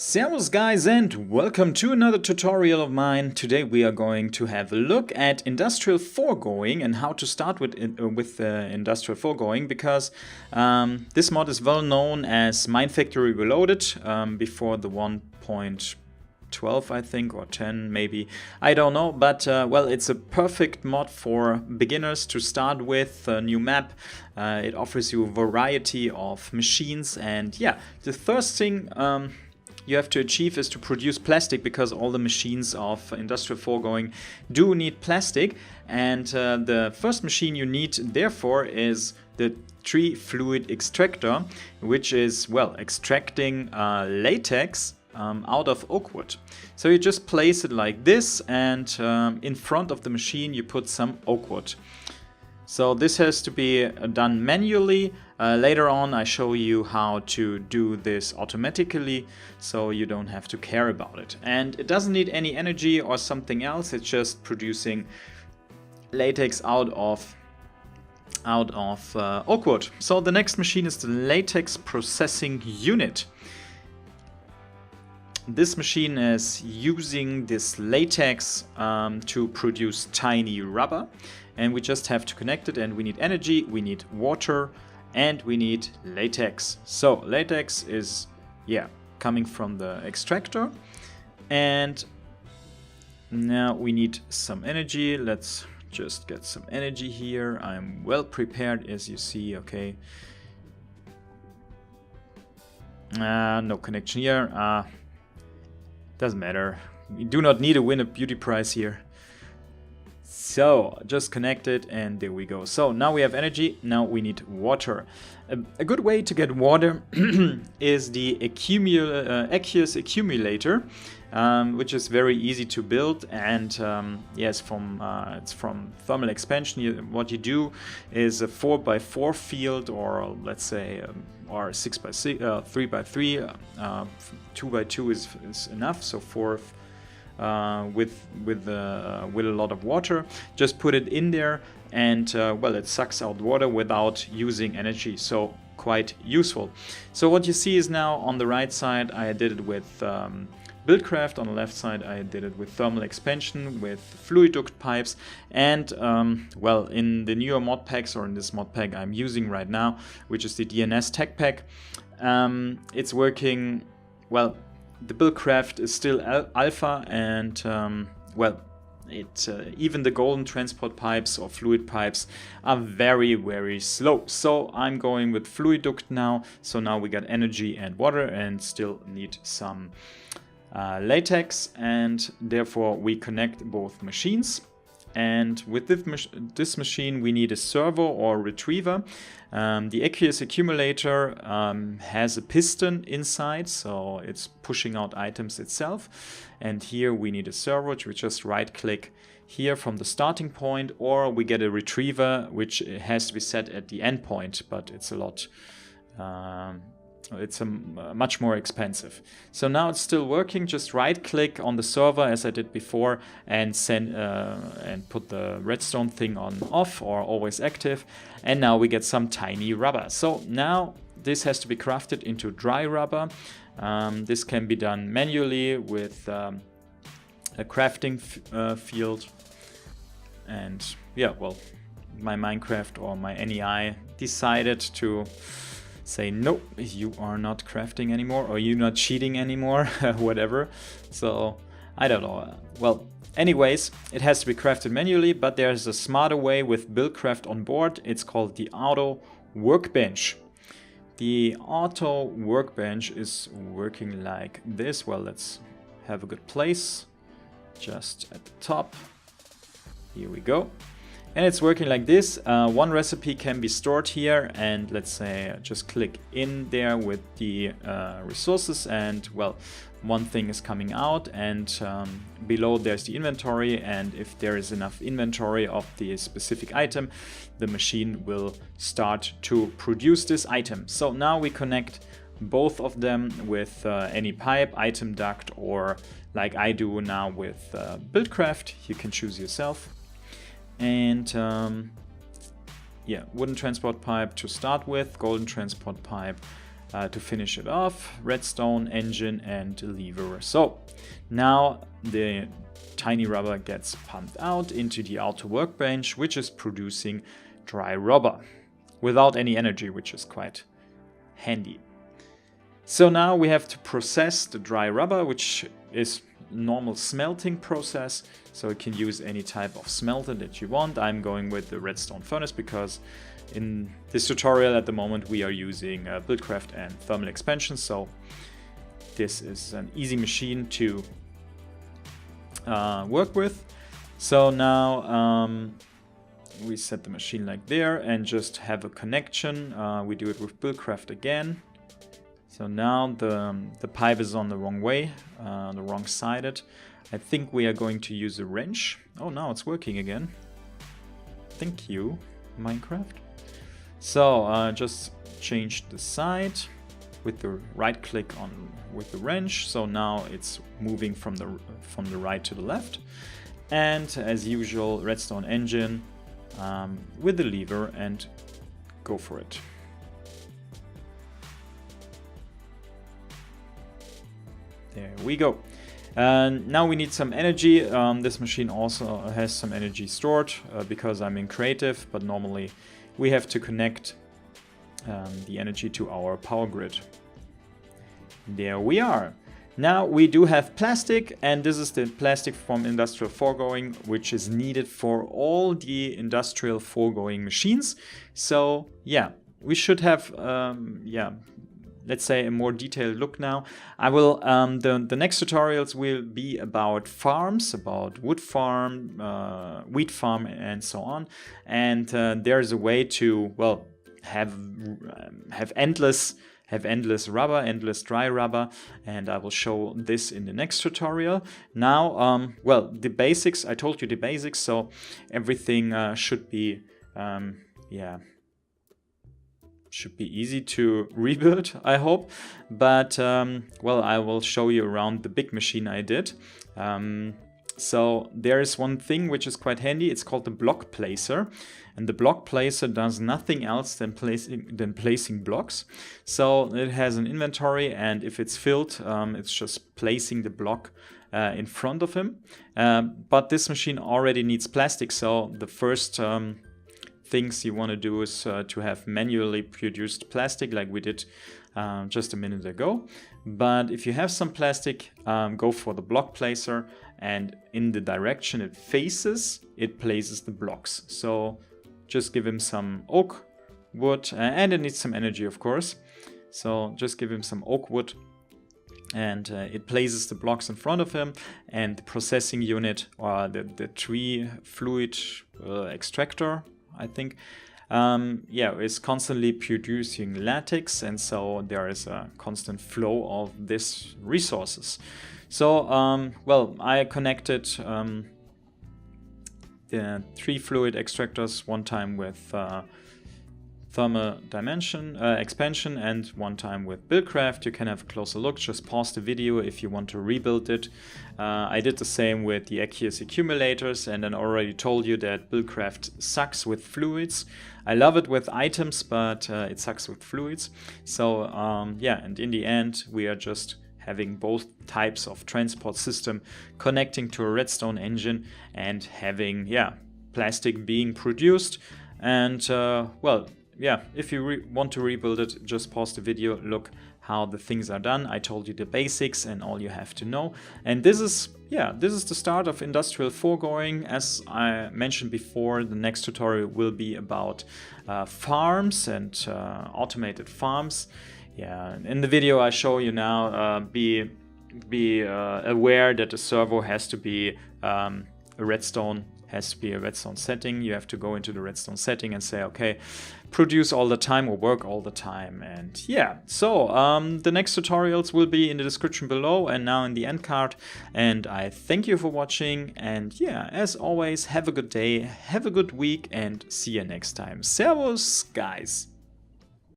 Servus guys and welcome to another tutorial of mine. Today we are going to have a look at industrial foregoing and how to start with industrial foregoing, because this mod is well known as Mindfactory Reloaded before the 1.12 I think, or 10 maybe, I don't know, but well, it's a perfect mod for beginners to start with a new map. It offers you a variety of machines, and yeah, the first thing you have to achieve is to produce plastic, because all the machines of industrial foregoing do need plastic. And the first machine you need therefore is the tree fluid extractor, which is, well, extracting latex out of oak wood. So you just place it like this, and in front of the machine you put some oak wood. So this has to be done manually. Later on I show you how to do this automatically, so you don't have to care about it. And it doesn't need any energy or something else, it's just producing latex out of oak wood. So the next machine is the latex processing unit. This machine is using this latex to produce tiny rubber, and we just have to connect it, and we need energy, we need water, and we need latex. So latex is, yeah, coming from the extractor, and now we need some energy. Let's just get some energy here. I'm well prepared, as you see. Okay, no connection here. Doesn't matter, we do not need to win a beauty prize here. So just connect it, and there we go. So now we have energy, now we need water. A good way to get water is the aqueous accumulator, which is very easy to build, and yes, it's from thermal expansion. What you do is a 4x4 field, or let's say or 6x6, 3x3, 2x2 is enough. So 4 with a lot of water. Just put it in there, and well, it sucks out water without using energy, so quite useful. So what you see is, now on the right side I did it with Buildcraft, on the left side I did it with thermal expansion with fluid duct pipes, and well, in the newer mod packs, or in this mod pack I'm using right now, which is the DNS Techpack, it's working well. The Buildcraft is still alpha, and well, even the golden transport pipes or fluid pipes are very slow. So I'm going with fluid duct now. So now we got energy and water, and still need some latex, and therefore we connect both machines. And with this machine we need a servo or retriever. The aqueous accumulator has a piston inside, so it's pushing out items itself. And here we need a servo, which we just right click here from the starting point, or we get a retriever, which has to be set at the end point, but it's a lot much more expensive. So now it's still working. Just right click on the server as I did before, and and put the redstone thing on off or always active, and now we get some tiny rubber. So now this has to be crafted into dry rubber. This can be done manually with a crafting field, and yeah, well, my Minecraft or my NEI decided to say, no, you are not crafting anymore, or you're not cheating anymore, whatever. So I don't know. Well, anyways, it has to be crafted manually, but there's a smarter way with Buildcraft on board. It's called the auto workbench. The auto workbench is working like this. Well, let's have a good place just at the top. Here we go. And it's working like this. One recipe can be stored here, and let's say just click in there with the resources, and well, one thing is coming out, and below there's the inventory, and if there is enough inventory of the specific item, the machine will start to produce this item. So now we connect both of them with any pipe, item duct, or like I do now with Buildcraft. You can choose yourself. And yeah, wooden transport pipe to start with, golden transport pipe to finish it off, redstone, engine, and lever. So now the tiny rubber gets pumped out into the outer workbench, which is producing dry rubber without any energy, which is quite handy. So now we have to process the dry rubber, which is normal smelting process. So you can use any type of smelter that you want. I'm going with the redstone furnace because in this tutorial at the moment we are using Buildcraft and thermal expansion. So this is an easy machine to work with. So now we set the machine like there and just have a connection. We do it with Buildcraft again. So now the pipe is on the wrong way, the wrong sided. I think we are going to use a wrench. Oh, now it's working again. Thank you, Minecraft. So just change the side with the right click on with the wrench. So now it's moving from the right to the left. And as usual, redstone engine with the lever and go for it. There we go. Now we need some energy. This machine also has some energy stored because I'm in creative, but normally we have to connect the energy to our power grid. There we are. Now we do have plastic, and this is the plastic from industrial foregoing, which is needed for all the industrial foregoing machines. So yeah, we should have let's say a more detailed look now. I will the next tutorials will be about farms, about wood farm, wheat farm, and so on. And there's a way to, well, have endless rubber, endless dry rubber, and I will show this in the next tutorial. Now, well, the basics, I told you the basics, so everything should be should be easy to rebuild, I hope. But well, I will show you around the big machine I did. So there is one thing which is quite handy. It's called the block placer, and the block placer does nothing else than placing blocks. So it has an inventory, and if it's filled, it's just placing the block in front of him. But this machine already needs plastic, so the first things you want to do is to have manually produced plastic like we did just a minute ago. But if you have some plastic, go for the block placer, and in the direction it faces, it places the blocks. So just give him some oak wood, and it needs some energy, of course. So just give him some oak wood, and it places the blocks in front of him, and the processing unit, or the tree fluid extractor, I think, is constantly producing latex, and so there is a constant flow of these resources. So, well, I connected the tree fluid extractors one time with thermal expansion and one time with Buildcraft. You can have a closer look. Just pause the video if you want to rebuild it. I did the same with the aqueous accumulators, and then already told you that Buildcraft sucks with fluids. I love it with items, but it sucks with fluids. So yeah, and in the end we are just having both types of transport system connecting to a redstone engine and having, yeah, plastic being produced. And well, yeah, if you want to rebuild it, just pause the video, look how the things are done. I told you the basics and all you have to know. And this is, yeah, this is the start of industrial foregoing. As I mentioned before, the next tutorial will be about farms and automated farms. Yeah, in the video I show you now, be aware that the servo has to be a redstone setting. You have to go into the redstone setting and say, okay, produce all the time or work all the time. And yeah, so the next tutorials will be in the description below and now in the end card. And I thank you for watching. And yeah, as always, have a good day, have a good week, and see you next time. Servus, guys.